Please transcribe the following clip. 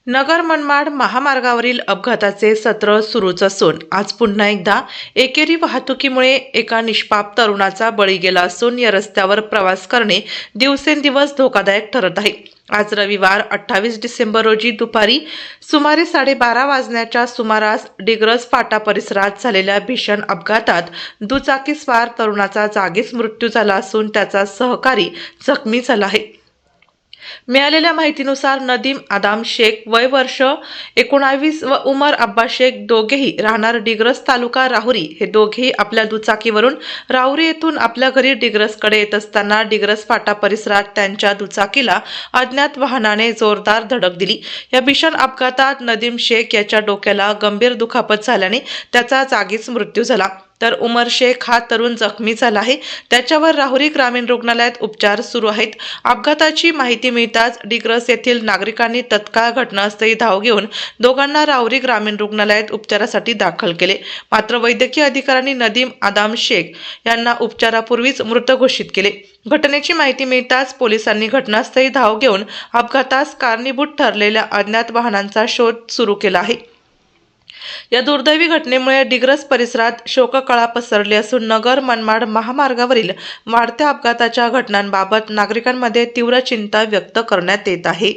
नगर मनमाड महामार्गावरील अपघाताचे सत्र सुरूच असून आज पुन्हा एकदा एकेरी वाहतुकीमुळे एका निष्पाप तरुणाचा बळी गेला असून या रस्त्यावर प्रवास करणे दिवसेंदिवस धोकादायक ठरत आहे। आज रविवार 28 डिसेंबर रोजी दुपारी सुमारे 12:30 वाजण्याच्या सुमारास डिग्रस फाटा परिसरात झालेल्या भीषण अपघातात दुचाकीस्वार तरुणाचा जागीच मृत्यू झाला असून त्याचा सहकारी जखमी झाला आहे। मिळालेल्या माहितीनुसार नदीम आदाम शेख वय वर्ष 19 व उमर अब्बा शेख दोघेही राहणार डिग्रस तालुका राहुरी हे दोघेही आपल्या दुचाकीवरून राहुरी येथून आपल्या घरी डिग्रसकडे येत असताना डिग्रस फाटा परिसरात त्यांच्या दुचाकीला अज्ञात वाहनाने जोरदार धडक दिली। या भीषण अपघातात नदीम शेख याच्या डोक्याला गंभीर दुखापत झाल्याने त्याचा जागीच मृत्यू झाला, तर उमर शेख हा तरुण जखमी झाला आहे। त्याच्यावर राहुरी ग्रामीण रुग्णालयात उपचार सुरू आहेत। अपघाताची माहिती मिळताच डिग्रस येथील नागरिकांनी तत्काळ घटनास्थळी धाव घेऊन दोघांना राहुरी ग्रामीण रुग्णालयात उपचारासाठी दाखल केले। मात्र वैद्यकीय अधिकाऱ्यांनी नदीम आदाम शेख यांना उपचारापूर्वीच मृत घोषित केले। घटनेची माहिती मिळताच पोलिसांनी घटनास्थळी धाव घेऊन अपघातास कारणीभूत ठरलेल्या अज्ञात वाहनांचा शोध सुरू केला आहे। या दुर्दैवी घटनेमुळे डिग्रस परिसरात शोककळा पसरली असून नगर मनमाड महामार्गावरील वाढत्या अपघाताच्या घटनांबाबत नागरिकांमध्ये तीव्र चिंता व्यक्त करण्यात येत आहे।